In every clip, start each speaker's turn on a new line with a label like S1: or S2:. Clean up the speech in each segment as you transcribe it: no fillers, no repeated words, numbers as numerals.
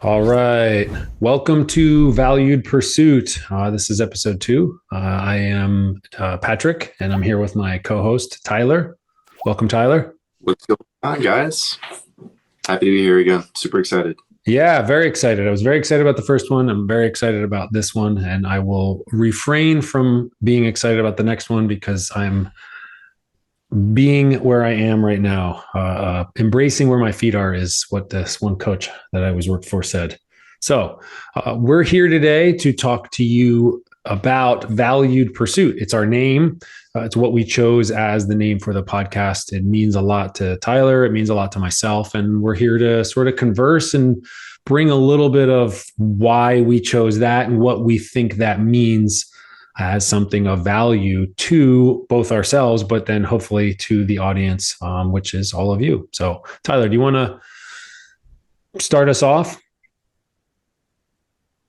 S1: All right. Welcome to Valued Pursuit. This is episode 2. I am Patrick, and I'm here with my co host, Tyler. Welcome, Tyler.
S2: What's going on, guys? Happy to be here again. Super excited.
S1: Yeah, very excited. I was very excited about the first one. I'm very excited about this one, and I will refrain from being excited about the next one because I'm being where I am right now. Embracing where my feet are is what this one coach that I was worked for said. So we're here today to talk to you about Valued Pursuit. It's our name. It's what we chose as the name for the podcast. It means a lot to Tyler. It means a lot to myself. And we're here to sort of converse and bring a little bit of why we chose that and what we think that means as something of value to both ourselves, but then hopefully to the audience, which is all of you. So, Tyler, do you want to start us off?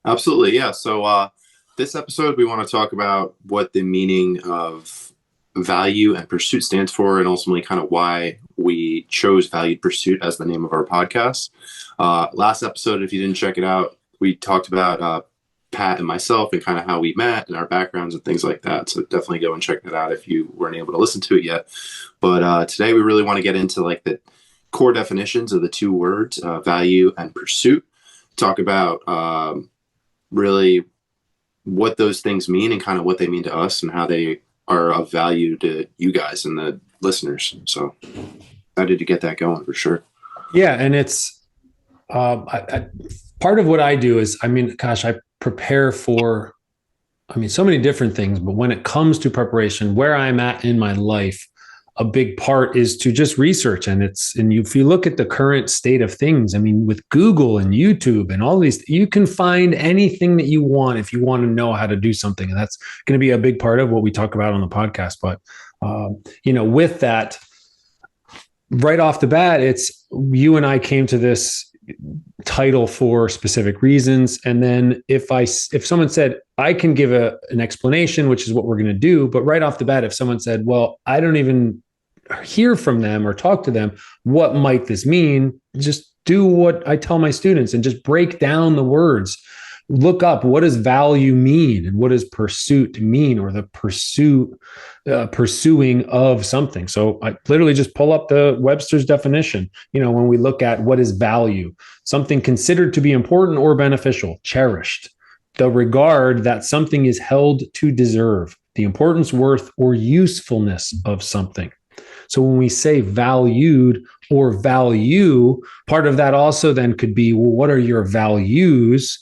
S2: Absolutely. Yeah. So, this episode, we want to talk about what the meaning of value and pursuit stands for, and ultimately kind of why we chose Valued Pursuit as the name of our podcast. Last episode, if you didn't check it out, we talked about Pat and myself and kind of how we met and our backgrounds and things like that. So definitely go and check that out if you weren't able to listen to it yet. But today we really want to get into like the core definitions of the two words, value and pursuit. Talk about really what those things mean and kind of what they mean to us and how they are of value to you guys and the listeners. So excited to get that going for sure.
S1: Yeah, and it's part of what I do is, I prepare for, so many different things, but when it comes to preparation, where I'm at in my life, a big part is to just research. And if you look at the current state of things, with Google and YouTube and all these, you can find anything that you want if you want to know how to do something. And that's going to be a big part of what we talk about on the podcast. But, with that, right off the bat, it's you and I came to this title for specific reasons. And then if someone said, I can give an explanation, which is what we're going to do. But right off the bat, if someone said, well, I don't even hear from them or talk to them, what might this mean? Just do what I tell my students and just break down the words. Look up, what does value mean and what does pursuit mean, or the pursuing of something. So I literally just pull up the Webster's definition. When we look at what is value, something considered to be important or beneficial, cherished, the regard that something is held to deserve, the importance, worth, or usefulness of something. So when we say valued or value, part of that also then could be, well, what are your values?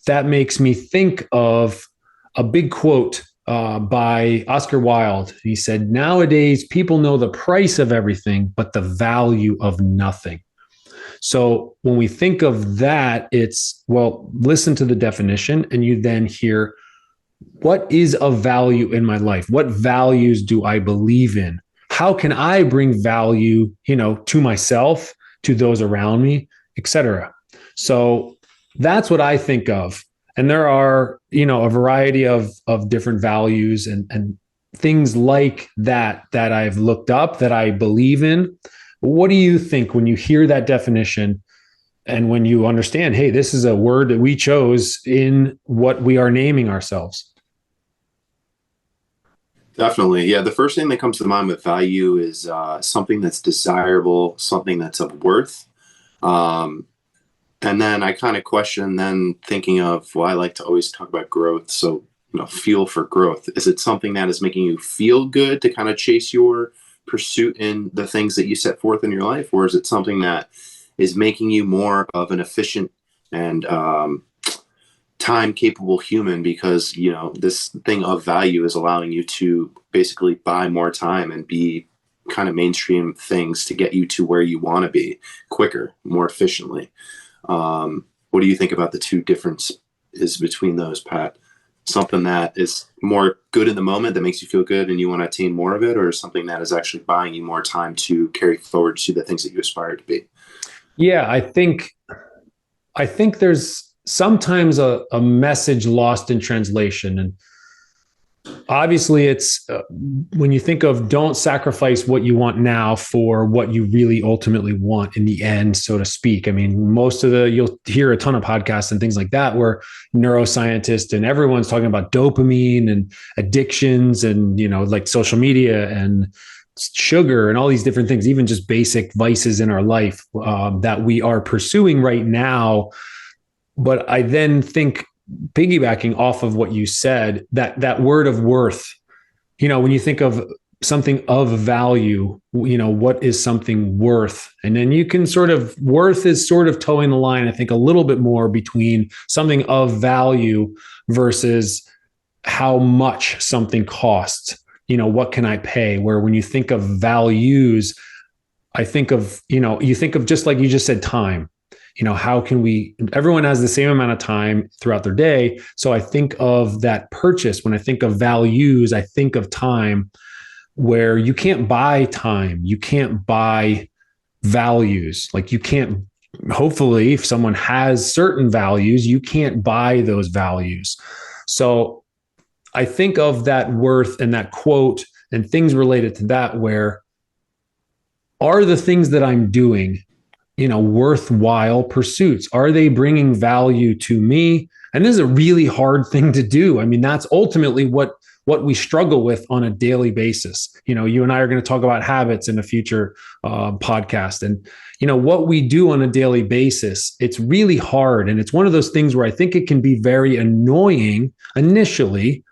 S1: That makes me think of a big quote by Oscar Wilde. He said, nowadays, people know the price of everything, but the value of nothing. So when we think of that, it's, well, listen to the definition and you then hear, what is of value in my life? What values do I believe in? How can I bring value, to myself, to those around me, etc.? So that's what I think of. And there are, a variety of different values and things like that I've looked up, that I believe in. What do you think when you hear that definition and when you understand, hey, this is a word that we chose in what we are naming ourselves?
S2: Definitely. Yeah. The first thing that comes to mind with value is something that's desirable, something that's of worth. And then I kind of question then thinking of, well, I like to always talk about growth. So, fuel for growth. Is it something that is making you feel good to kind of chase your pursuit in the things that you set forth in your life? Or is it something that is making you more of an efficient and time capable human because, this thing of value is allowing you to basically buy more time and be kind of mainstream things to get you to where you want to be quicker, more efficiently. What do you think about the two differences between those, Pat? Something that is more good in the moment that makes you feel good and you want to attain more of it, or something that is actually buying you more time to carry forward to the things that you aspire to be?
S1: Yeah, I think there's sometimes a message lost in translation. And Obviously, it's when you think of don't sacrifice what you want now for what you really ultimately want in the end, so to speak. I mean, you'll hear a ton of podcasts and things like that where neuroscientists and everyone's talking about dopamine and addictions and, like social media and sugar and all these different things, even just basic vices in our life that we are pursuing right now. But I then think, piggybacking off of what you said, that word of worth, when you think of something of value, what is something worth? And then you can worth is sort of towing the line, I think, a little bit more between something of value versus how much something costs. What can I pay? Where when you think of values, I think of, you think of, just like you just said, time. How can everyone has the same amount of time throughout their day. So I think of that purchase. When I think of values, I think of time, where you can't buy time. You can't buy values. Like you can't, hopefully, if someone has certain values, you can't buy those values. So I think of that worth and that quote and things related to that, where are the things that I'm doing worthwhile pursuits? Are they bringing value to me? And this is a really hard thing to do. I mean, that's ultimately what we struggle with on a daily basis. You and I are going to talk about habits in a future podcast. And, what we do on a daily basis, it's really hard. And it's one of those things where I think it can be very annoying initially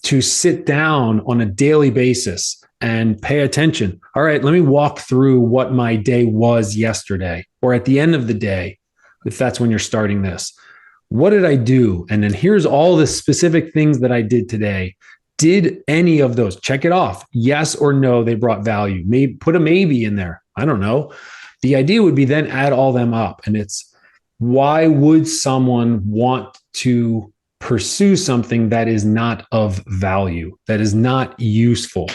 S1: to sit down on a daily basis and pay attention. All right, let me walk through what my day was yesterday, or at the end of the day, if that's when you're starting this. What did I do? And then here's all the specific things that I did today. Did any of those, check it off, yes or no, they brought value? Maybe put a maybe in there. I don't know. The idea would be then add all them up. And it's, why would someone want to pursue something that is not of value, that is not useful?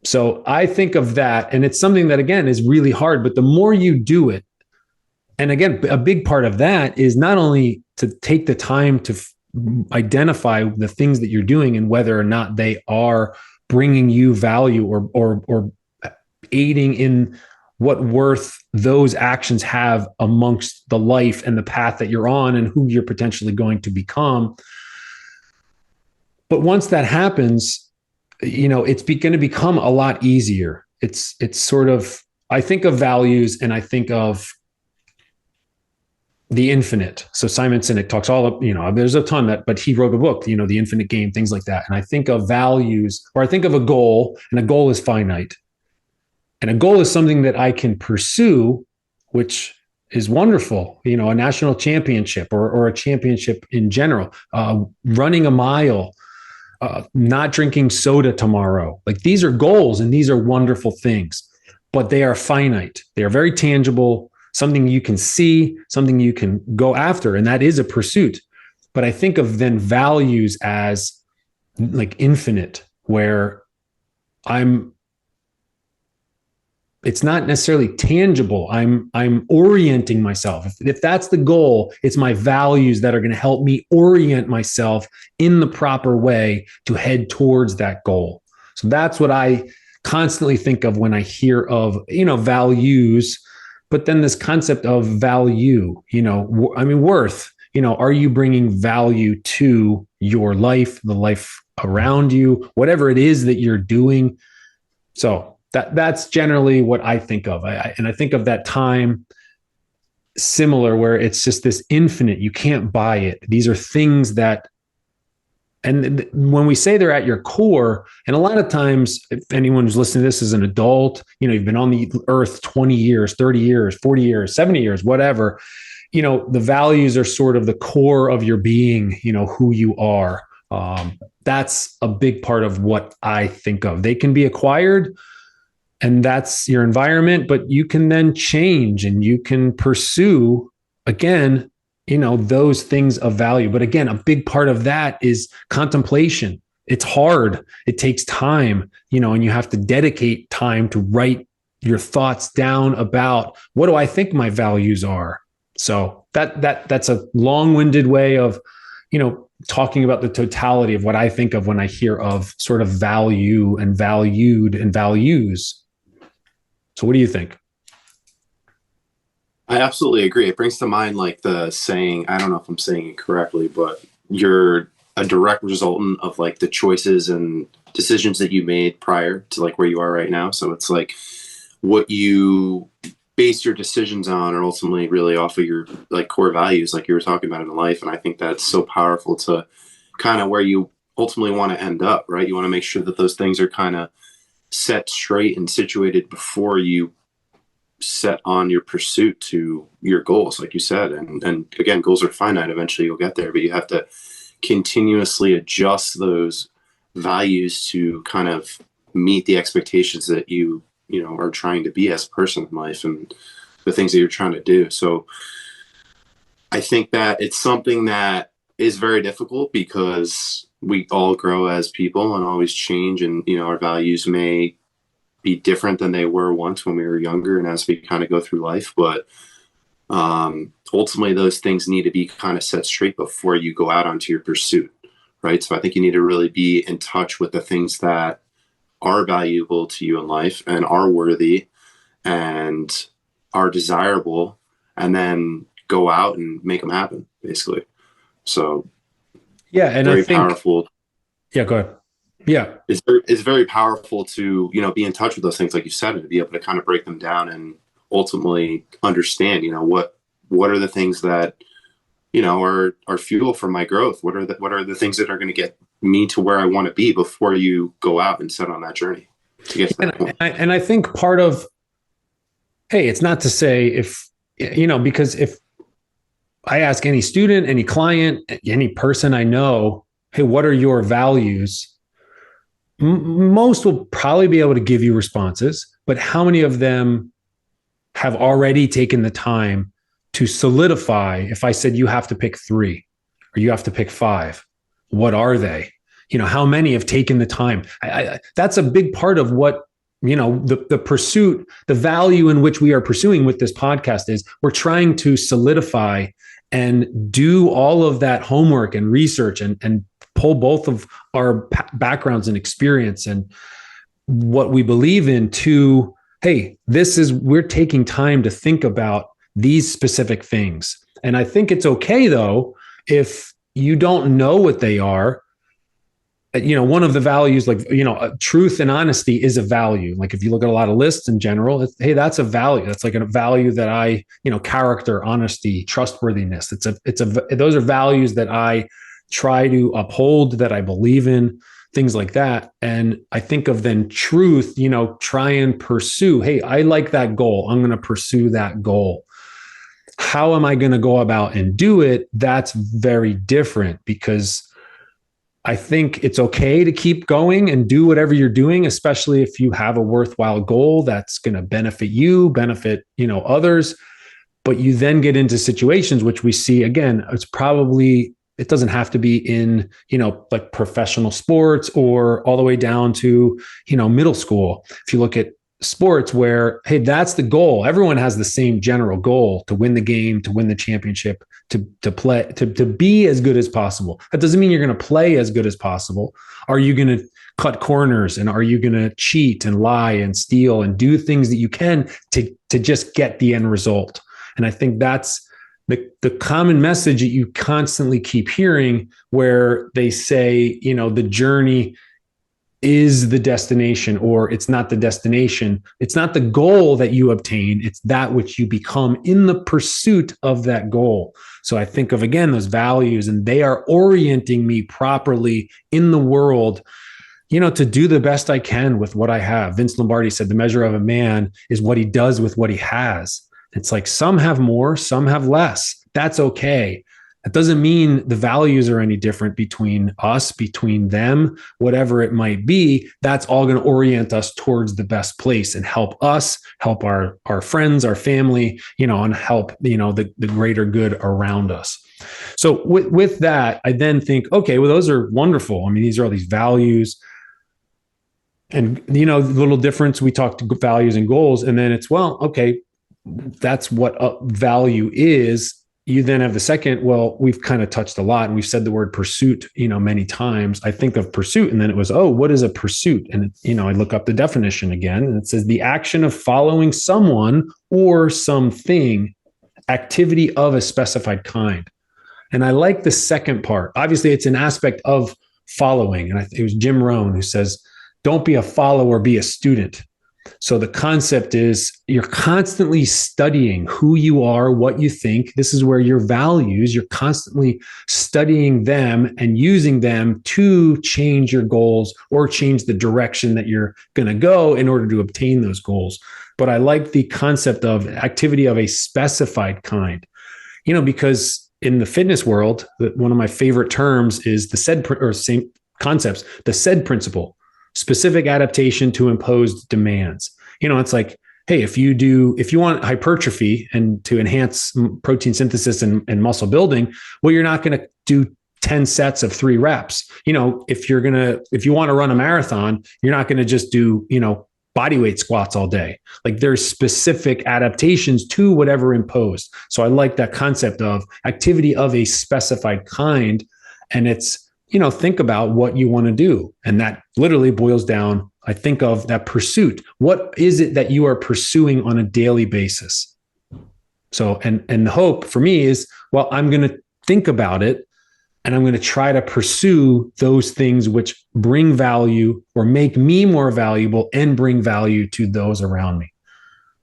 S1: So I think of that, and it's something that, again, is really hard, but the more you do it, and again, a big part of that is not only to take the time to identify the things that you're doing and whether or not they are bringing you value or aiding in what worth those actions have amongst the life and the path that you're on and who you're potentially going to become. But once that happens, it's going to become a lot easier. It's sort of, I think of values and I think of the infinite. So Simon Sinek talks all up, there's a ton but he wrote a book, The Infinite Game, things like that. And I think of values, or I think of a goal, and a goal is finite. And a goal is something that I can pursue, which is wonderful, a national championship or a championship in general, running a mile, not drinking soda tomorrow. Like, these are goals and these are wonderful things, but they are finite. They are very tangible, something you can see, something you can go after, and that is a pursuit. But I think of then values as like infinite, where it's not necessarily tangible. I'm orienting myself. If that's the goal, it's my values that are going to help me orient myself in the proper way to head towards that goal. So that's what I constantly think of when I hear of, values, but then this concept of value, worth, are you bringing value to your life, the life around you, whatever it is that you're doing? So that's generally what I think of. And I think of that time similar, where it's just this infinite, you can't buy it. These are things that, and when we say they're at your core, and a lot of times, if anyone who's listening to this is an adult, you've been on the earth 20 years, 30 years, 40 years, 70 years, whatever, the values are sort of the core of your being, who you are. That's a big part of what I think of. They can be acquired, and that's your environment, but you can then change and you can pursue, again, those things of value. But again, a big part of that is contemplation. It's hard. It takes time, and you have to dedicate time to write your thoughts down about, what do I think my values are? So that's a long-winded way of, talking about the totality of what I think of when I hear of sort of value and valued and values. So what do you think?
S2: I absolutely agree. It brings to mind like the saying, I don't know if I'm saying it correctly, but you're a direct resultant of like the choices and decisions that you made prior to like where you are right now. So it's like what you base your decisions on are ultimately really off of your like core values, like you were talking about in life. And I think that's so powerful to kind of where you ultimately want to end up, right? You want to make sure that those things are kind of set straight and situated before you set on your pursuit to your goals, like you said. And again, goals are finite. Eventually you'll get there, but you have to continuously adjust those values to kind of meet the expectations that you know are trying to be as a person in life and the things that you're trying to do. So I think that it's something that is very difficult because we all grow as people and always change, and you know our values may be different than they were once when we were younger and as we kind of go through life. But ultimately those things need to be kind of set straight before you go out onto your pursuit, right? So I think you need to really be in touch with the things that are valuable to you in life and are worthy and are desirable, and then go out and make them happen, basically. So
S1: Yeah. And
S2: very
S1: I think,
S2: powerful.
S1: yeah, go ahead. Yeah.
S2: It's very powerful to, you know, be in touch with those things, like you said, and to be able to kind of break them down and ultimately understand, you know, what are the things that, you know, are fuel for my growth? What are the things that are going to get me to where I want to be before you go out and set on that journey to get to that point?
S1: And I think part of, hey, it's not to say if, you know, because if I ask any student, any client, any person I know, hey, what are your values? Most will probably be able to give you responses, but how many of them have already taken the time to solidify? If I said you have to pick 3 or you have to pick 5, what are they? You know, how many have taken the time? That's a big part of what, you know, the pursuit, the value in which we are pursuing with this podcast is we're trying to solidify and do all of that homework and research and pull both of our backgrounds and experience and what we believe in to, hey, we're taking time to think about these specific things. And I think it's okay though, if you don't know what they are. You know, one of the values, like, you know, truth and honesty is a value. Like if you look at a lot of lists in general, hey, that's a value. That's like a value that I, you know, character, honesty, trustworthiness. Those are values that I try to uphold, that I believe in, things like that. And I think of then truth, you know, try and pursue, hey, I like that goal. I'm going to pursue that goal. How am I going to go about and do it? That's very different, because I think it's okay to keep going and do whatever you're doing, especially if you have a worthwhile goal that's going to benefit you, benefit, you know, others. But you then get into situations which we see again, it doesn't have to be in, you know, like professional sports or all the way down to, you know, middle school. If you look at sports where, hey, that's the goal. Everyone has the same general goal: to win the game, to win the championship, to play, to be as good as possible. That doesn't mean you're going to play as good as possible. Are you going to cut corners, and are you going to cheat and lie and steal and do things that you can to just get the end result? And I think that's the common message that you constantly keep hearing, where they say, you know, the journey is the destination, or it's not the destination. It's not the goal that you obtain. It's that which you become in the pursuit of that goal. So I think of, again, those values, and they are orienting me properly in the world, you know, to do the best I can with what I have. Vince Lombardi said, the measure of a man is what he does with what he has. It's like some have more, some have less. That's okay. That doesn't mean the values are any different between us, between them, whatever it might be. That's all going to orient us towards the best place and help us, help our friends, our family, you know, and help, you know, the greater good around us. So with that, I then think, okay, well, those are wonderful. I mean, these are all these values. And, you know, the little difference, we talked values and goals, and then it's, well, okay, that's what a value is. you then have the second, well, we've kind of touched a lot and we've said the word pursuit, many times. I think of pursuit and then it was, oh, what is a pursuit? And, I look up the definition again and it says the action of following someone or something, activity of a specified kind. And I like the second part. Obviously, it's an aspect of following. And it was Jim Rohn who says, don't be a follower, be a student. So the concept is you're constantly studying who you are, what you think. This is where your values, you're constantly studying them and using them to change your goals or change the direction that you're going to go in order to obtain those goals. But I like the concept of activity of a specified kind, because in the fitness world, one of my favorite terms is the SAID, or same concepts, the SAID principle. Specific adaptation to imposed demands. It's like, hey, if you want hypertrophy and to enhance protein synthesis and muscle building, well, you're not going to do 10 sets of 3 reps. If you want to run a marathon, you're not going to just do, body weight squats all day. Like there's specific adaptations to whatever imposed. So I like that concept of activity of a specified kind. And it's, think about what you want to do. And that literally boils down, I think of that pursuit. What is it that you are pursuing on a daily basis? So, and the hope for me is, well, I'm going to think about it and I'm going to try to pursue those things which bring value or make me more valuable and bring value to those around me.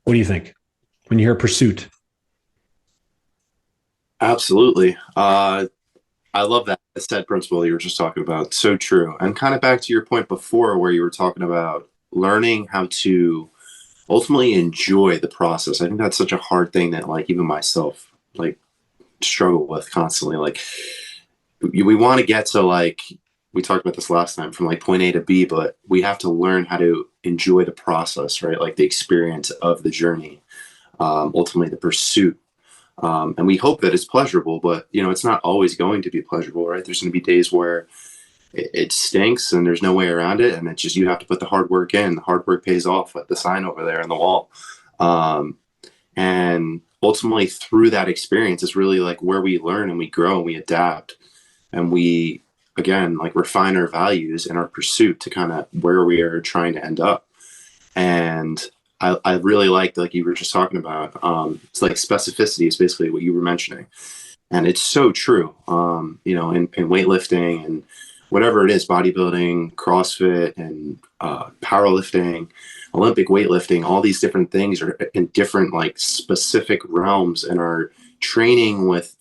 S1: What do you think when you hear pursuit?
S2: Absolutely. I love that SAID principle you were just talking about. So true. And kind of back to your point before where you were talking about learning how to ultimately enjoy the process. I think that's such a hard thing that like even myself like struggle with constantly. Like we want to get to like, we talked about this last time, from like point A to B, but we have to learn how to enjoy the process, right? Like the experience of the journey, ultimately the pursuit. And we hope that it's pleasurable, but it's not always going to be pleasurable, right? There's going to be days where it stinks and there's no way around it. And it's just, you have to put the hard work in. The hard work pays off, like the sign over there on the wall. And ultimately through that experience is really like where we learn and we grow and we adapt and we, again, like refine our values and our pursuit to kind of where we are trying to end up. And I really like you were just talking about, it's like specificity is basically what you were mentioning. And it's so true, in weightlifting and whatever it is, bodybuilding, CrossFit and powerlifting, Olympic weightlifting, all these different things are in different like specific realms and are training with,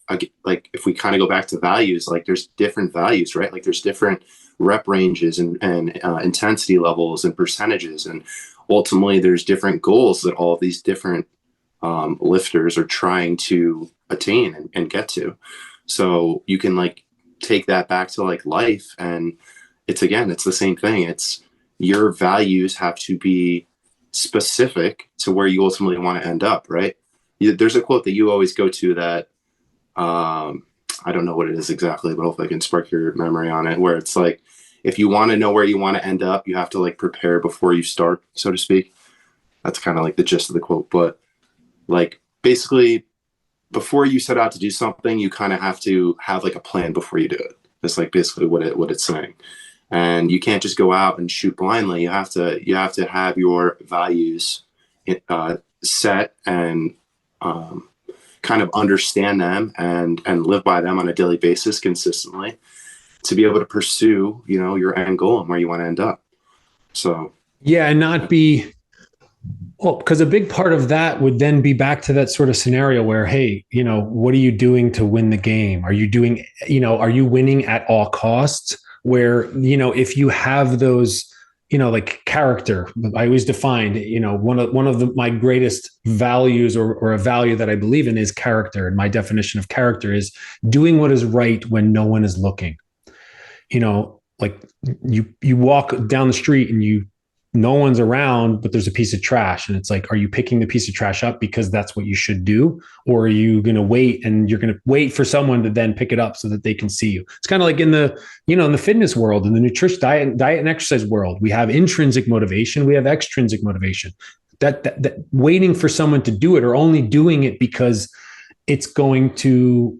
S2: like if we kind of go back to values, like there's different values, right? Like there's different rep ranges and intensity levels and percentages. And ultimately there's different goals that all of these different lifters are trying to attain and get to. So you can like take that back to like life, and it's the same thing. It's your values have to be specific to where you ultimately want to end up, right? There's a quote that you always go to that I don't know what it is exactly, but hopefully I can spark your memory on it, where it's like, if you want to know where you want to end up, you have to like prepare before you start, so to speak. That's kind of like the gist of the quote. But like basically before you set out to do something, you kind of have to have like a plan before you do it. That's like basically what it's saying. And you can't just go out and shoot blindly. You have to have your values set and kind of understand them and live by them on a daily basis consistently to be able to pursue, your end goal and where you want to end up. So, yeah,
S1: and not be, well, because a big part of that would then be back to that sort of scenario where, hey, what are you doing to win the game? Are you doing, are you winning at all costs? Where, if you have those, like character, I always defined, one of my greatest values or a value that I believe in is character. And my definition of character is doing what is right when no one is looking. Like you walk down the street and no one's around, but there's a piece of trash. And it's like, are you picking the piece of trash up because that's what you should do? Or are you going to wait and you're going to wait for someone to then pick it up so that they can see you? It's kind of like in the, in the fitness world, in the nutrition, diet and exercise world, we have intrinsic motivation. We have extrinsic motivation. That waiting for someone to do it or only doing it because it's going to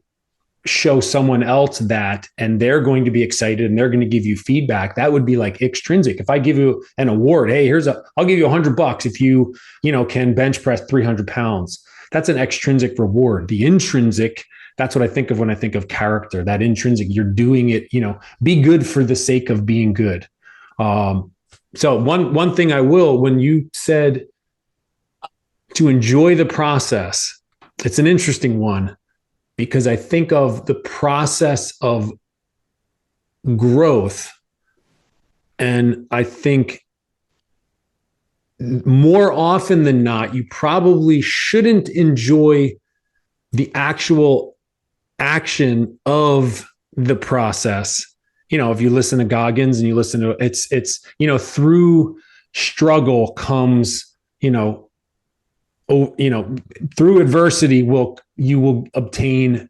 S1: show someone else that, and they're going to be excited and they're going to give you feedback. That would be like extrinsic. If I give you an award, hey, I'll give you $100 if you can bench press 300 pounds. That's an extrinsic reward. The intrinsic, that's what I think of when I think of character. That intrinsic, you're doing it, be good for the sake of being good. So one thing I will, when you said to enjoy the process, it's an interesting one, because I think of the process of growth, and I think more often than not, you probably shouldn't enjoy the actual action of the process. If you listen to Goggins and you listen to it's through struggle comes, through adversity you will obtain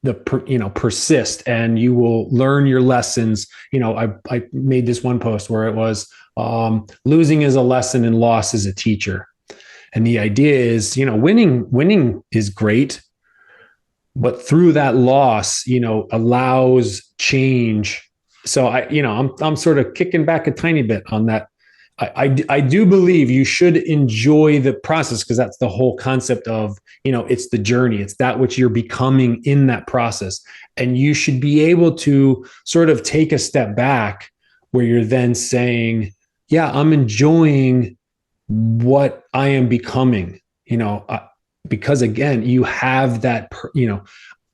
S1: the persist, and you will learn your lessons. I made this one post where it was losing is a lesson and loss is a teacher. And the idea is, winning is great, but through that loss, allows change. So I'm sort of kicking back a tiny bit on that. I do believe you should enjoy the process, because that's the whole concept of, it's the journey. It's that which you're becoming in that process. And you should be able to sort of take a step back where you're then saying, yeah, I'm enjoying what I am becoming, because again, you have that,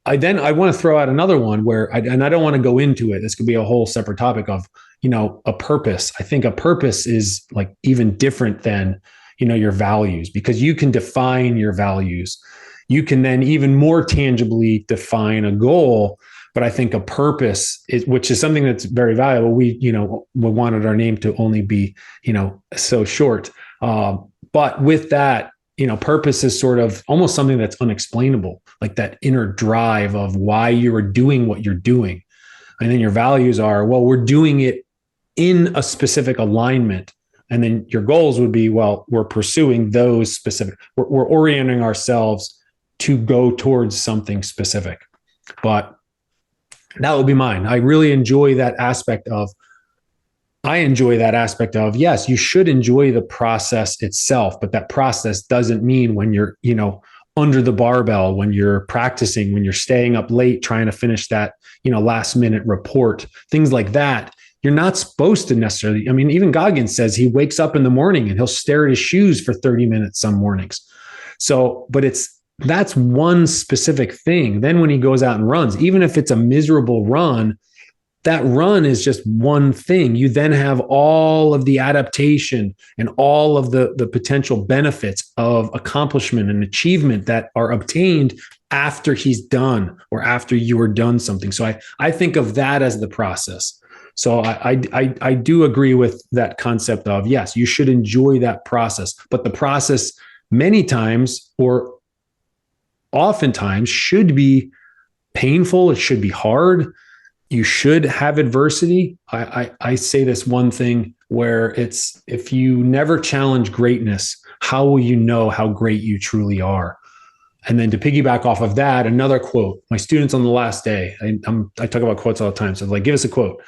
S1: I want to throw out another one where I don't want to go into it. This could be a whole separate topic of, a purpose. I think a purpose is like even different than, your values, because you can define your values. You can then even more tangibly define a goal. But I think a purpose which is something that's very valuable. We wanted our name to only be, so short. But with that, purpose is sort of almost something that's unexplainable, like that inner drive of why you are doing what you're doing. And then your values are, well, we're doing it in a specific alignment. And then your goals would be, well, we're pursuing those specific, we're orienting ourselves to go towards something specific. But that would be mine. I really enjoy that aspect of, yes, you should enjoy the process itself, but that process doesn't mean when you're, under the barbell, when you're practicing, when you're staying up late, trying to finish that, last minute report, things like that. You're not supposed to necessarily, even Goggins says he wakes up in the morning and he'll stare at his shoes for 30 minutes some mornings. So, but that's one specific thing. Then when he goes out and runs, even if it's a miserable run, that run is just one thing. You then have all of the adaptation and all of the potential benefits of accomplishment and achievement that are obtained after he's done or after you are done something. So I think of that as the process. So I do agree with that concept of, yes, you should enjoy that process, but the process many times or oftentimes should be painful. It should be hard. You should have adversity. I say this one thing where it's, if you never challenge greatness, how will you know how great you truly are? And then to piggyback off of that, another quote, my students on the last day, I talk about quotes all the time. So like, give us a quote.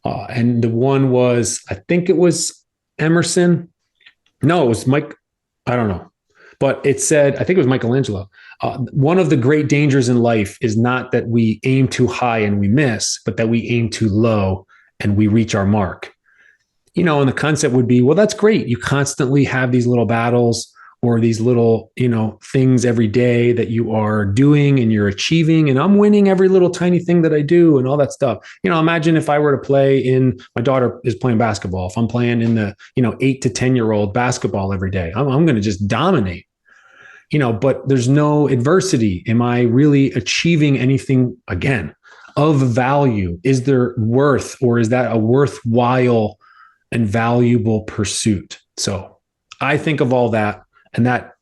S1: And the one was, I think it was Emerson. No, it was Mike. I don't know. But it said, I think it was Michelangelo. One of the great dangers in life is not that we aim too high and we miss, but that we aim too low and we reach our mark. And the concept would be, well, that's great. You constantly have these little battles or these little, things every day that you are doing and you're achieving. And I'm winning every little tiny thing that I do and all that stuff. Imagine if I were to play my daughter is playing basketball. If I'm playing in the, 8 to 10-year-old basketball every day, I'm going to just dominate. But there's no adversity. Am I really achieving anything again of value? Is there worth, or is that a worthwhile and valuable pursuit? So I think of all that, and that,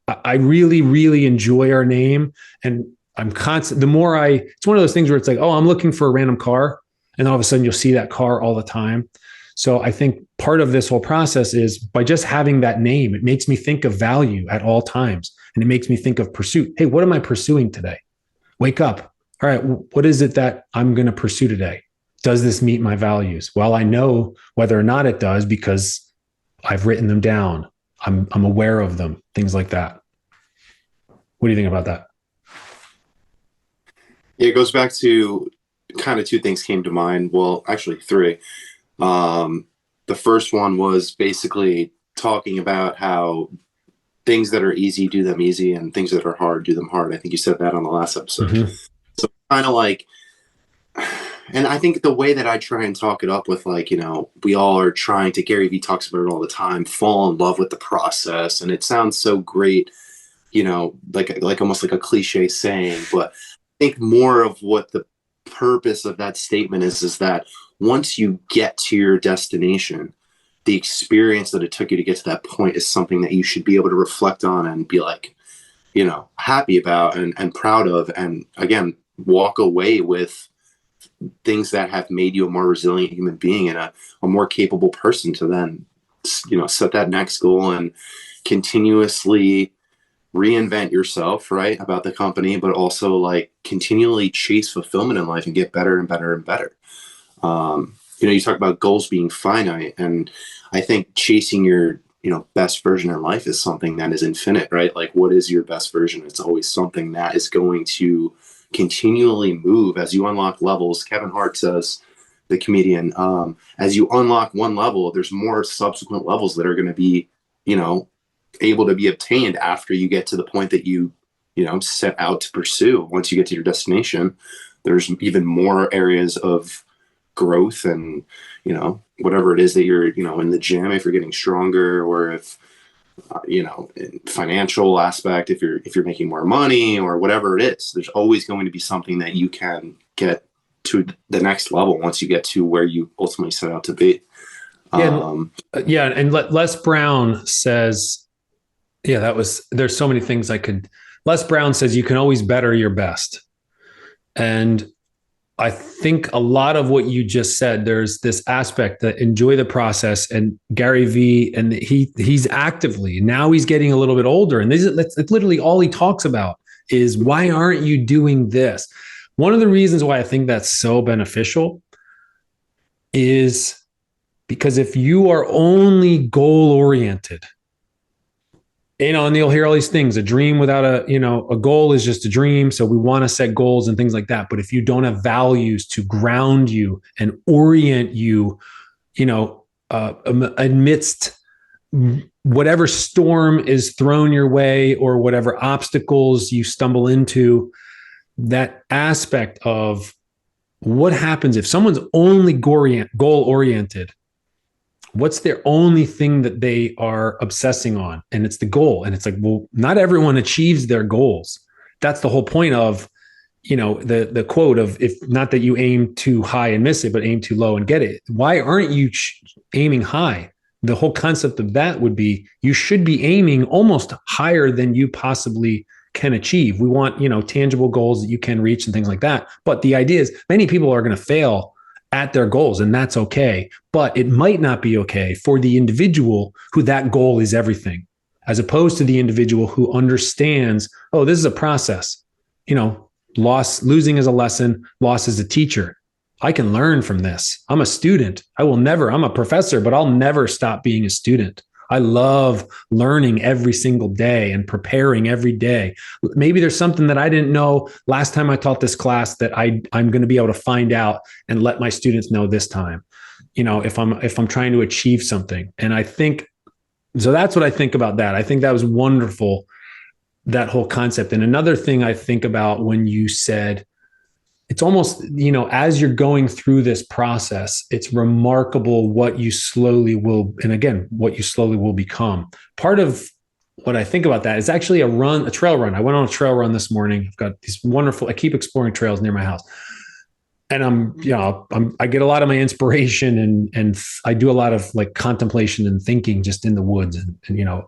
S1: I really, really enjoy our name, and I'm constant. It's one of those things where it's like, oh, I'm looking for a random car, and all of a sudden you'll see that car all the time. So I think part of this whole process is by just having that name, it makes me think of value at all times. And it makes me think of pursuit. Hey, what am I pursuing today? Wake up. All right, what is it that I'm going to pursue today? Does this meet my values? Well, I know whether or not it does because I've written them down. I'm aware of them, things like that. What do you think about that?
S2: Yeah, it goes back to kind of two things came to mind. Well, actually three. The first one was basically talking about how things that are easy, do them easy, and things that are hard, do them hard. I think you said that on the last episode.
S1: Mm-hmm.
S2: So kind of like, and I think the way that I try and talk it up with, like, we all are trying to, Gary Vee talks about it all the time, fall in love with the process. And it sounds so great, like almost like a cliche saying, but I think more of what the purpose of that statement is that once you get to your destination, the experience that it took you to get to that point is something that you should be able to reflect on and be like, happy about and proud of. And again, walk away with things that have made you a more resilient human being and a more capable person to then, set that next goal and continuously reinvent yourself, right, about the company, but also like continually chase fulfillment in life and get better and better and better. You talk about goals being finite, and I think chasing your, best version in life is something that is infinite, right? Like, what is your best version? It's always something that is going to continually move as you unlock levels. Kevin Hart says, the comedian, as you unlock one level, there's more subsequent levels that are going to be, able to be obtained after you get to the point that you set out to pursue. Once you get to your destination, there's even more areas of growth and, whatever it is that you're, in the gym, if you're getting stronger, or if, in financial aspect, if you're making more money or whatever it is, there's always going to be something that you can get to the next level once you get to where you ultimately set out to be.
S1: And Les Brown says, there's so many things Les Brown says you can always better your best. And I think a lot of what you just said, there's this aspect that enjoy the process, and Gary Vee, and he's actively, now he's getting a little bit older, and that's literally all he talks about is, why aren't you doing this? One of the reasons why I think that's so beneficial is because if you are only goal oriented, and you'll hear all these things, a dream without a goal is just a dream. So we want to set goals and things like that. But if you don't have values to ground you and orient you, amidst whatever storm is thrown your way or whatever obstacles you stumble into, that aspect of what happens if someone's only goal oriented. What's their only thing that they are obsessing on? And it's the goal. And it's like, well, not everyone achieves their goals. That's the whole point of, the quote of, if not that you aim too high and miss it, but aim too low and get it. Why aren't you aiming high? The whole concept of that would be, you should be aiming almost higher than you possibly can achieve. We want, tangible goals that you can reach and things like that. But the idea is many people are going to fail at their goals, and that's okay. But it might not be okay for the individual who that goal is everything, as opposed to the individual who understands, oh, this is a process. Losing is a lesson, loss is a teacher. I can learn from this. I'm a student. I'm a professor, but I'll never stop being a student. I love learning every single day and preparing every day. Maybe there's something that I didn't know last time I taught this class that I'm going to be able to find out and let my students know this time, if I'm trying to achieve something. And I think, so that's what I think about that. I think that was wonderful, that whole concept. And another thing I think about when you said, it's almost, as you're going through this process, it's remarkable what you slowly will become. Part of what I think about that is actually a trail run. I went on a trail run this morning. I've got these I keep exploring trails near my house. And I get a lot of my inspiration and I do a lot of like contemplation and thinking just in the woods and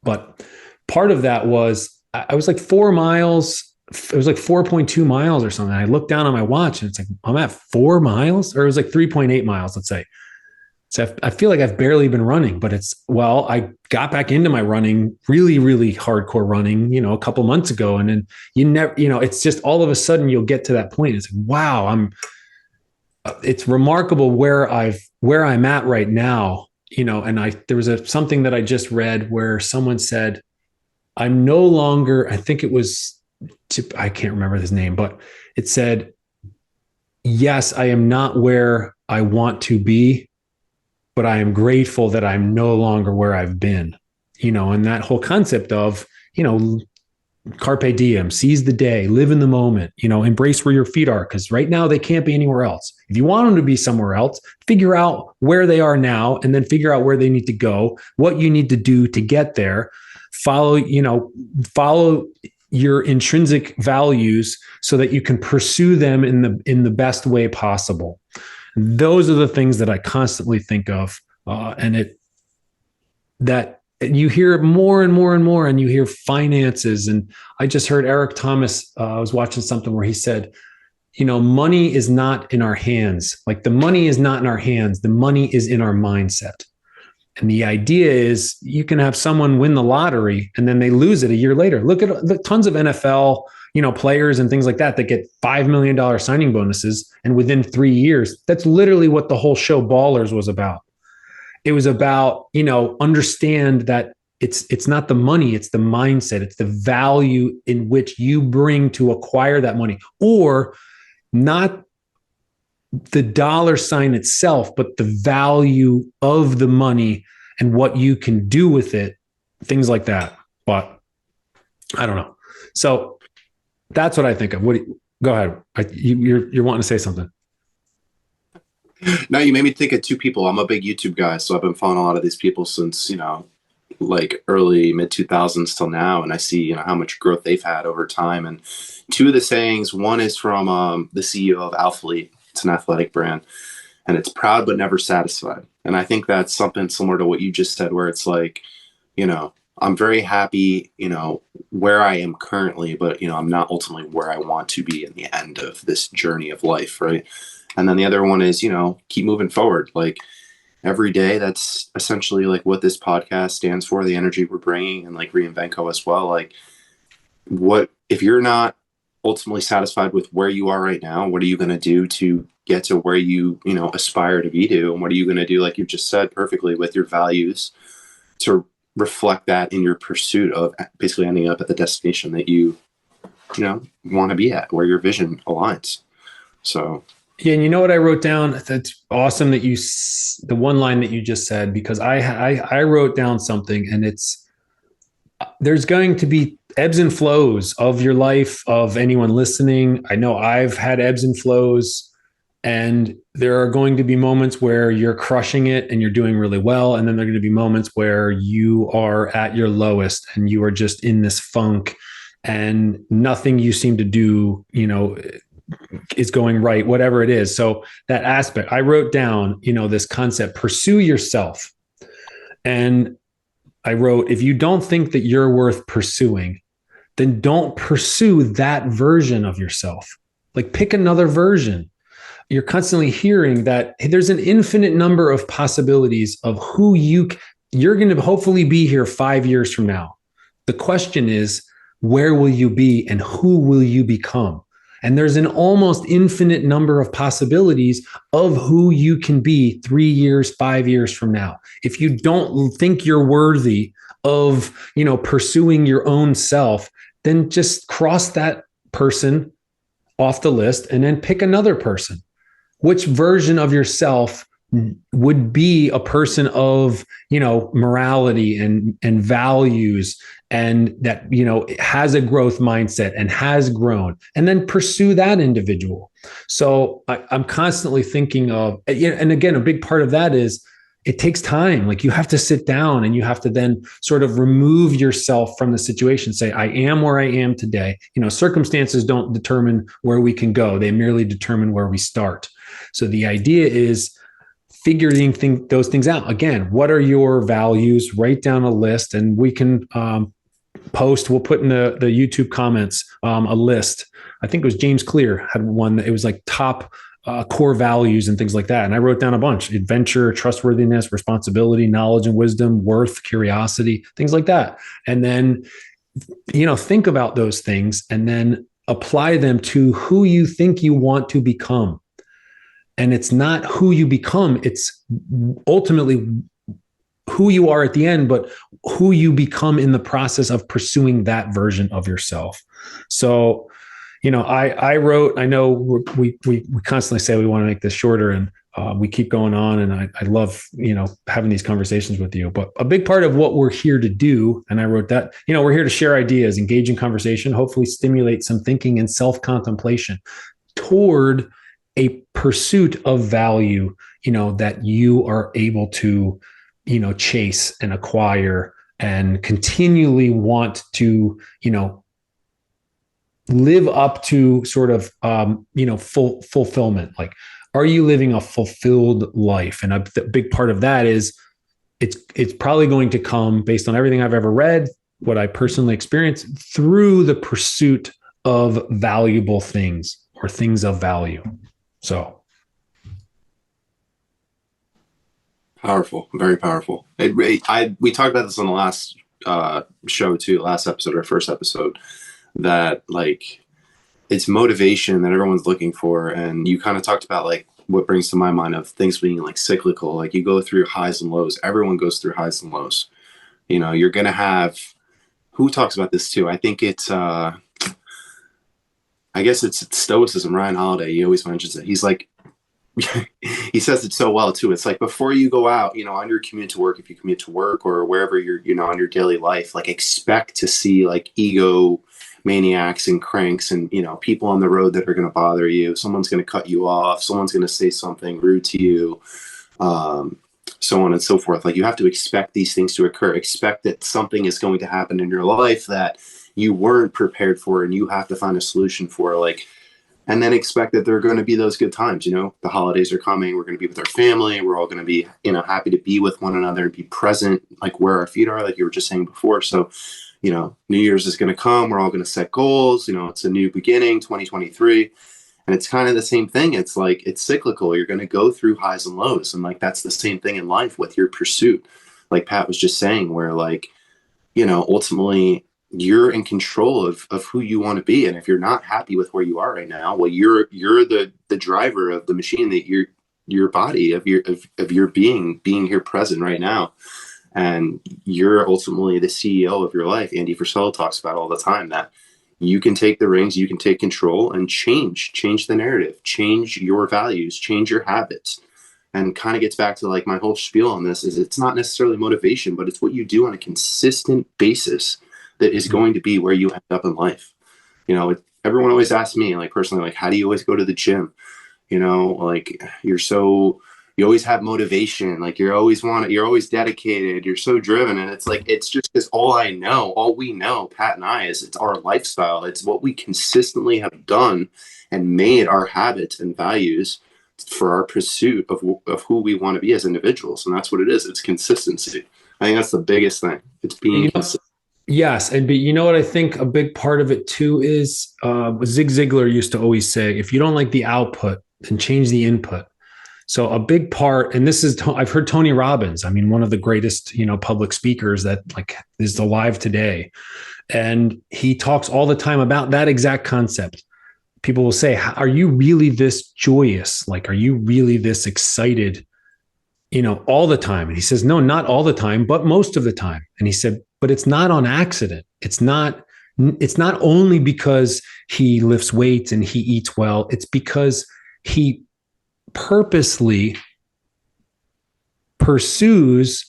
S1: but part of that was, I was like 4 miles. It was like 4.2 miles or something. I looked down on my watch and it's like, I'm at 4 miles, or it was like 3.8 miles, let's say. So I feel like I've barely been running, but I got back into my running, really, really hardcore running, a couple months ago. And then you never, it's just all of a sudden you'll get to that point. It's like, wow, it's remarkable where I'm at right now, and there was something that I just read where someone said, I'm no longer, I think it was, I can't remember his name, but it said, yes, I am not where I want to be, but I am grateful that I'm no longer where I've been, and that whole concept of, carpe diem, seize the day, live in the moment, embrace where your feet are. Cause right now they can't be anywhere else. If you want them to be somewhere else, figure out where they are now, and then figure out where they need to go, what you need to do to get there. Follow your intrinsic values so that you can pursue them in the best way possible. Those are the things that I constantly think of. That you hear more and more and more, and you hear finances. And I just heard Eric Thomas, I was watching something where he said, money is not in our hands. Like the money is not in our hands. The money is in our mindset. And the idea is you can have someone win the lottery and then they lose it a year later. Look at the tons of NFL, players and things like that get $5 million signing bonuses. And within 3 years, that's literally what the whole show Ballers was about. It was about, understand that it's not the money, it's the mindset, it's the value in which you bring to acquire that money, or not the dollar sign itself, but the value of the money and what you can do with it, things like that. But I don't know. So that's what I think of. Go ahead. You're wanting to say something.
S2: No, you made me think of two people. I'm a big YouTube guy, so I've been following a lot of these people since, like early mid 2000s till now. And I see, how much growth they've had over time. And two of the sayings, one is from the CEO of Alphalete. It's an athletic brand, and it's proud but never satisfied. And I think that's something similar to what you just said, where it's like, I'm very happy, where I am currently, but, I'm not ultimately where I want to be in the end of this journey of life. Right. And then the other one is, keep moving forward. Like every day, that's essentially like what this podcast stands for, the energy we're bringing, and like Reinventco as well. Like if you're not ultimately satisfied with where you are right now, what are you going to do to get to where you aspire to be to? And what are you going to do, like you just said perfectly, with your values to reflect that in your pursuit of basically ending up at the destination that you want to be at, where your vision aligns. So
S1: yeah, and you know what I wrote down? That's awesome that the one line that you just said, because I wrote down something, and there's going to be ebbs and flows of your life, of anyone listening. I know I've had ebbs and flows, and there are going to be moments where you're crushing it and you're doing really well. And then there are going to be moments where you are at your lowest and you are just in this funk, and nothing you seem to do, is going right, whatever it is. So that aspect, I wrote down, this concept, pursue yourself. And I wrote, if you don't think that you're worth pursuing, then don't pursue that version of yourself. Like pick another version. You're constantly hearing that there's an infinite number of possibilities of who you're going to hopefully be here 5 years from now. The question is, where will you be and who will you become? And there's an almost infinite number of possibilities of who you can be 3 years, 5 years from now. If you don't think you're worthy of, pursuing your own self, then just cross that person off the list and then pick another person. Which version of yourself would be a person of, morality and values, and that, has a growth mindset and has grown, and then pursue that individual. So I'm constantly thinking of, and again, a big part of that is it takes time. Like you have to sit down and you have to then sort of remove yourself from the situation. Say, I am where I am today. Circumstances don't determine where we can go. They merely determine where we start. So the idea is figuring those things out. Again, what are your values? Write down a list, and we can post. We'll put in the YouTube comments a list. I think it was James Clear had one. It was like top core values and things like that. And I wrote down a bunch: adventure, trustworthiness, responsibility, knowledge and wisdom, worth, curiosity, things like that. And then, think about those things and then apply them to who you think you want to become. And it's not who you become, it's ultimately who you are at the end, but who you become in the process of pursuing that version of yourself. So, I wrote, I know we constantly say we want to make this shorter, and we keep going on, and I love, having these conversations with you. But a big part of what we're here to do, and I wrote that, we're here to share ideas, engage in conversation, hopefully stimulate some thinking and self-contemplation toward a pursuit of value, that you are able to, chase and acquire and continually want to, live up to sort of, fulfillment. Like, are you living a fulfilled life? And a big part of that is it's probably going to come, based on everything I've ever read, what I personally experienced, through the pursuit of valuable things or things of value. So
S2: powerful, very powerful. We talked about this on the last show too, last episode or first episode, that like it's motivation that everyone's looking for. And you kind of talked about like what brings to my mind of things being like cyclical. Like you go through highs and lows. Everyone goes through highs and lows. You're going to have, who talks about this too? I think it's, I guess it's Stoicism. Ryan Holiday, he always mentions it. He's like, he says it so well too. It's like, before you go out, on your commute to work, if you commute to work or wherever you're, on your daily life, like expect to see like ego maniacs and cranks and, people on the road that are going to bother you. Someone's going to cut you off. Someone's going to say something rude to you. So on and so forth. Like you have to expect these things to occur. Expect that something is going to happen in your life that you weren't prepared for and you have to find a solution for, like, and then expect that there are going to be those good times. The holidays are coming. We're going to be with our family. We're all going to be, happy to be with one another and be present, like where our feet are, like you were just saying before. So, New Year's is going to come. We're all going to set goals. It's a new beginning, 2023. And it's kind of the same thing. It's like, it's cyclical. You're going to go through highs and lows. And like, that's the same thing in life with your pursuit. Like Pat was just saying, where like, ultimately you're in control of who you want to be. And if you're not happy with where you are right now, well, you're the driver of the machine, that your body of your being here present right now. And you're ultimately the CEO of your life. Andy Frisell talks about all the time that you can take the reins, you can take control and change the narrative, change your values, change your habits. And kind of gets back to like my whole spiel on this is it's not necessarily motivation, but it's what you do on a consistent basis that is going to be where you end up in life. Everyone always asks me, like personally, like, how do you always go to the gym? Like you always have motivation. Like you're always dedicated. You're so driven. And it's like, it's just because all we know, Pat and I, is it's our lifestyle. It's what we consistently have done and made our habits and values for our pursuit of who we want to be as individuals. And that's what it is. It's consistency. I think that's the biggest thing. It's being consistent.
S1: Yes. And but you know what I think a big part of it too is Zig Ziglar used to always say, if you don't like the output, then change the input. So a big part, and this is, I've heard Tony Robbins, I mean, one of the greatest, public speakers that like is alive today. And he talks all the time about that exact concept. People will say, are you really this joyous? Like, are you really this excited, all the time? And he says, no, not all the time, but most of the time. And he said, but it's not on accident. It's not only because he lifts weights and he eats well. It's because he purposely pursues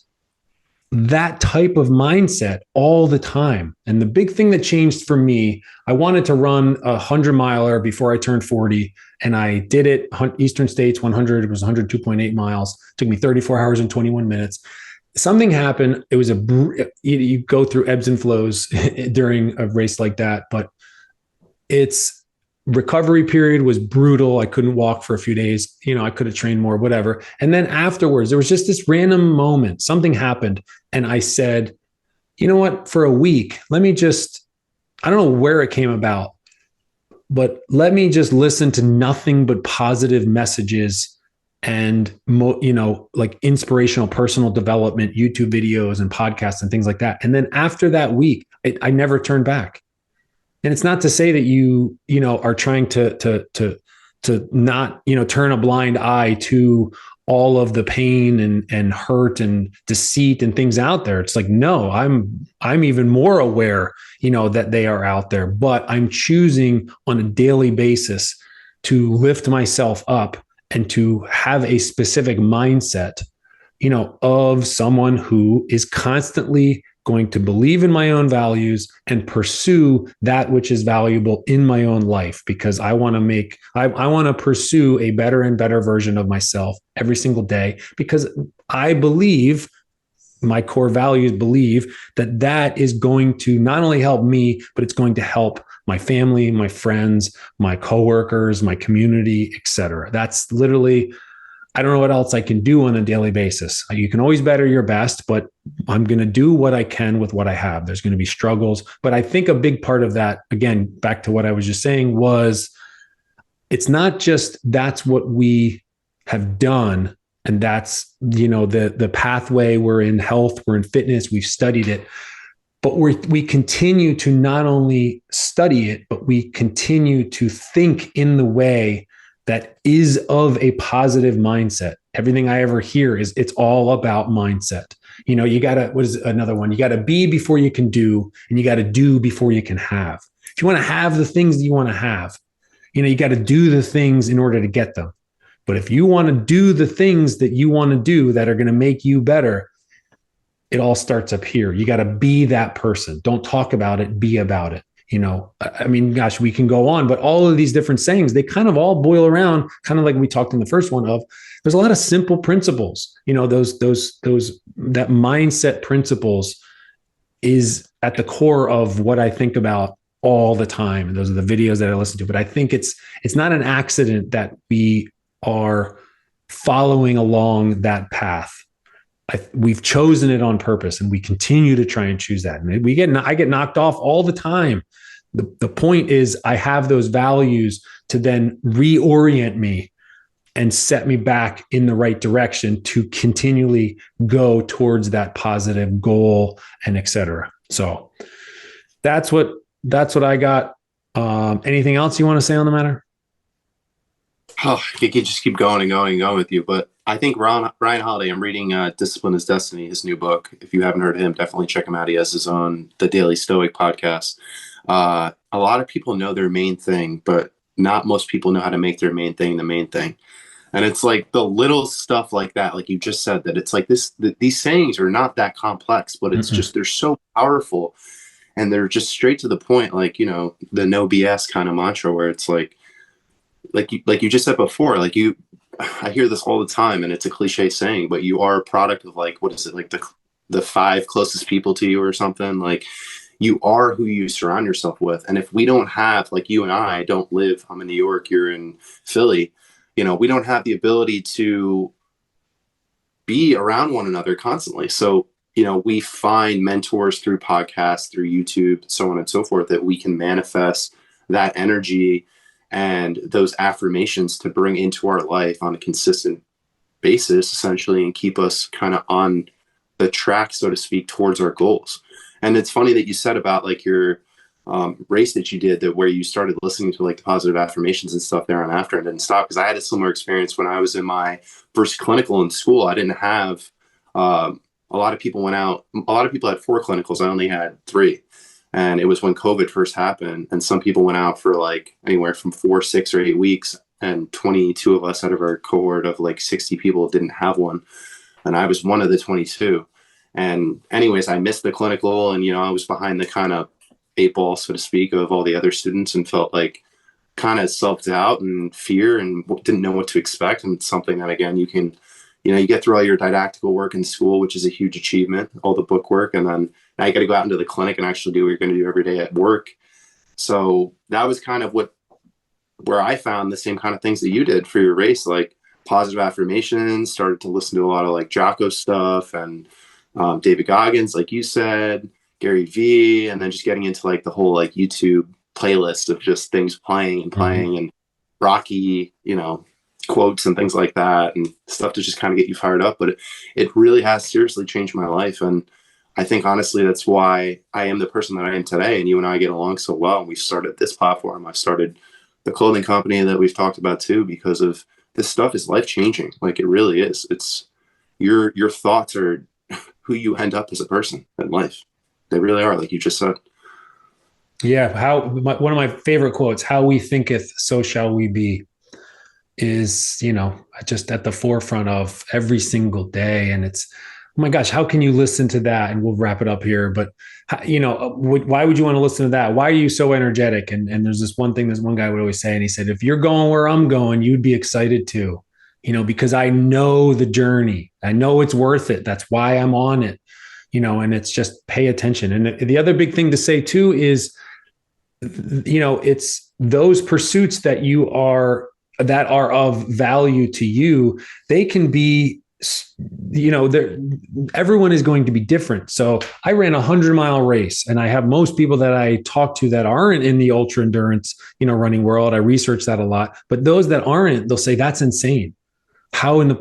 S1: that type of mindset all the time. And the big thing that changed for me, I wanted to run a 100-miler before I turned 40. And I did it, Eastern States 100, it was 102.8 miles. It took me 34 hours and 21 minutes. Something happened. It was you go through ebbs and flows during a race like that, but its recovery period was brutal. I couldn't walk for a few days. I could have trained more, whatever. And then afterwards, there was just this random moment. Something happened. And I said, you know what, for a week, I don't know where it came about, but let me just listen to nothing but positive messages and like inspirational personal development YouTube videos and podcasts and things like that. And then after that week, I never turned back. And it's not to say that you are trying to not turn a blind eye to all of the pain and hurt and deceit and things out there. It's like, no, I'm even more aware that they are out there, but I'm choosing on a daily basis to lift myself up and to have a specific mindset of someone who is constantly going to believe in my own values and pursue that which is valuable in my own life, because I want to pursue a better and better version of myself every single day, because I believe, my core values believe, that is going to not only help me, but it's going to help my family, my friends, my coworkers, my community, etc. That's literally, I don't know what else I can do on a daily basis. You can always better your best, but I'm going to do what I can with what I have. There's going to be struggles. But I think a big part of that, again, back to what I was just saying, was it's not just that's what we have done. And that's, the pathway. We're in health, we're in fitness, we've studied it. But we continue to not only study it, but we continue to think in the way that is of a positive mindset. Everything I ever hear is it's all about mindset. You gotta, what is another one? You gotta be before you can do, and you gotta do before you can have. If you want to have the things that you want to have, you gotta do the things in order to get them. But if you want to do the things that you want to do that are going to make you better, it all starts up here. You got to be that person. Don't talk about it, be about it. I mean, gosh, we can go on, but all of these different sayings, they kind of all boil around, kind of like we talked in the first one of, there's a lot of simple principles, that mindset principles is at the core of what I think about all the time. And those are the videos that I listen to, but I think it's not an accident that we are following along that path. We've chosen it on purpose, and we continue to try and choose that. And I get knocked off all the time. The point is, I have those values to then reorient me and set me back in the right direction to continually go towards that positive goal and et cetera. So that's what I got. Anything else you want to say on the matter?
S2: Oh, I could just keep going and going and going with you, but I think Ryan Holiday, I'm reading Discipline is Destiny, his new book. If you haven't heard of him, definitely check him out. He has his own The Daily Stoic podcast. A lot of people know their main thing, but not most people know how to make their main thing the main thing. And it's like the little stuff like that, like you just said, that it's like these sayings are not that complex, but it's just, they're so powerful, and they're just straight to the point, like, the no BS kind of mantra, where it's like you just said before, I hear this all the time, and it's a cliche saying, but you are a product of, like, what is it, like the 5 closest people to you or something. Like, you are who you surround yourself with. And if we don't have, like, you and I don't live, I'm in New York, you're in Philly, we don't have the ability to be around one another constantly. So, we find mentors through podcasts, through YouTube, so on and so forth, that we can manifest that energy and those affirmations to bring into our life on a consistent basis, essentially, and keep us kind of on the track, so to speak, towards our goals. And it's funny that you said about, like, your race that you did, that where you started listening to, like, the positive affirmations and stuff there and after, and didn't stop. Because I had a similar experience when I was in my first clinical in school. I didn't have a lot of people went out. A lot of people had 4 clinicals. I only had 3. And it was when COVID first happened, and some people went out for, like, anywhere from 4, 6, or 8 weeks, and 22 of us out of our cohort of, like, 60 people didn't have one, and I was one of the 22. And anyways, I missed the clinical, and I was behind the kind of 8 ball, so to speak, of all the other students, and felt like kind of self-doubt and fear, and didn't know what to expect. And it's something that, again, you can, you get through all your didactical work in school, which is a huge achievement, all the book work, and then now you got to go out into the clinic and actually do what you're going to do every day at work. So that was kind of where I found the same kind of things that you did for your race, like positive affirmations, started to listen to a lot of, like, Jocko stuff, and David Goggins, like you said, Gary Vee, and then just getting into, like, the whole, like, YouTube playlist of just things playing and playing and Rocky, quotes and things like that, and stuff to just kind of get you fired up. But it really has seriously changed my life. And I think honestly, that's why I am the person that I am today. And you and I get along so well. And we've started this platform. I've started the clothing company that we've talked about too, because of this stuff is life changing. Like it really is. It's your thoughts are who you end up as a person in life. They really are, like you just said.
S1: Yeah. One of my favorite quotes, "How we thinketh, so shall we be," is, just at the forefront of every single day. And it's, oh my gosh, how can you listen to that? And we'll wrap it up here. But, why would you want to listen to that? Why are you so energetic? And there's this one thing this one guy would always say, and he said, if you're going where I'm going, you'd be excited too, because I know the journey. I know it's worth it. That's why I'm on it, and it's just pay attention. And the other big thing to say too is, it's those pursuits that are of value to you. They can be, everyone is going to be different. So I ran 100-mile race, and I have most people that I talk to that aren't in the ultra endurance, running world. I research that a lot, but those that aren't, they'll say, that's insane.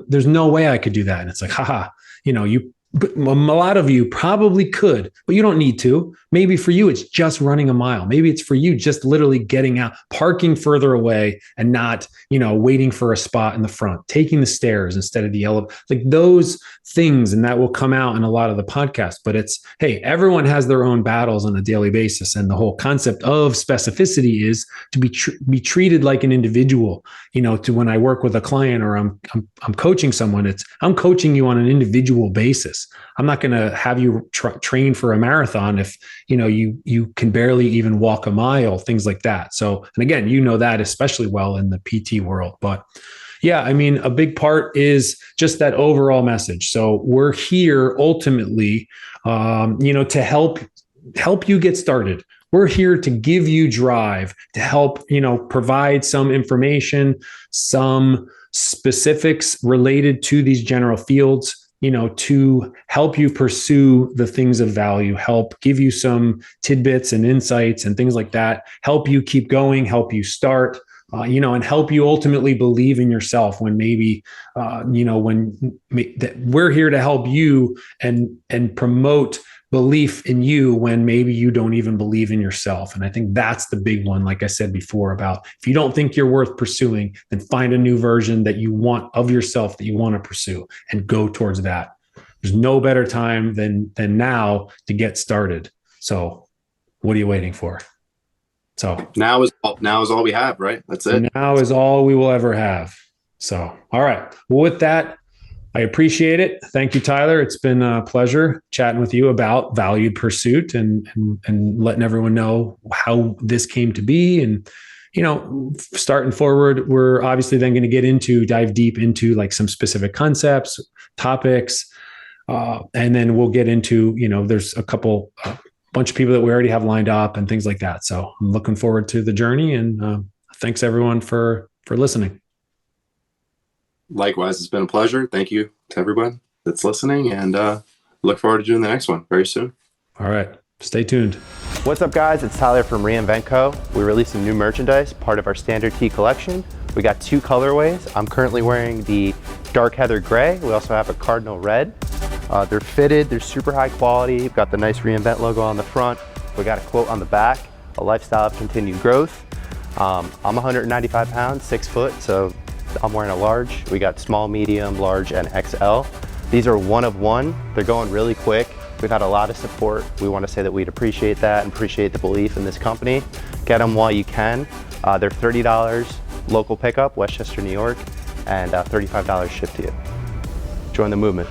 S1: There's no way I could do that. And it's like, haha, a lot of you probably could, but you don't need to. Maybe for you, it's just running a mile. Maybe it's for you just literally getting out, parking further away and not, waiting for a spot in the front, taking the stairs instead of the elevator, like those things. And that will come out in a lot of the podcasts, but it's, hey, everyone has their own battles on a daily basis. And the whole concept of specificity is to be treated like an individual, to when I work with a client or I'm coaching someone, I'm coaching you on an individual basis. I'm not going to have you train for a marathon if, you can barely even walk a mile, things like that. So, and again, that especially well in the PT world, but yeah, a big part is just that overall message. So we're here ultimately, to help you get started. We're here to give you drive, to help, provide some information, some specifics related to these general fields, to help you pursue the things of value, help give you some tidbits and insights and things like that, help you keep going, help you start, and help you ultimately believe in yourself when maybe, we're here to help you and promote belief in you when maybe you don't even believe in yourself. And I think that's the big one, like I said before, about if you don't think you're worth pursuing, then find a new version that you want of yourself that you want to pursue and go towards that. There's no better time than now to get started. So what are you waiting for? So
S2: now is all we have, right? That's it.
S1: Now is all we will ever have. So, all right. Well, with that, I appreciate it. Thank you, Tyler. It's been a pleasure chatting with you about valued pursuit and letting everyone know how this came to be. And, starting forward, we're obviously then going to dive deep into like some specific concepts, topics. And then we'll get into, there's a bunch of people that we already have lined up and things like that. So I'm looking forward to the journey, and thanks everyone for listening.
S2: Likewise, it's been a pleasure. Thank you to everyone that's listening, and look forward to doing the next one very soon.
S1: All right. Stay tuned.
S3: What's up, guys? It's Tyler from Reinvent Co. We released some new merchandise, part of our Standard Tee collection. We got 2 colorways. I'm currently wearing the Dark Heather Gray. We also have a Cardinal Red. They're fitted. They're super high quality. We've got the nice Reinvent logo on the front. We got a quote on the back, a lifestyle of continued growth. I'm 195 pounds, 6 foot, so I'm wearing a large. We got small, medium, large, and XL. These are one of one. They're going really quick. We've had a lot of support. We want to say that we'd appreciate that and appreciate the belief in this company. Get them while you can. They're $30 local pickup, Westchester, New York, and $35 shipped to you. Join the movement.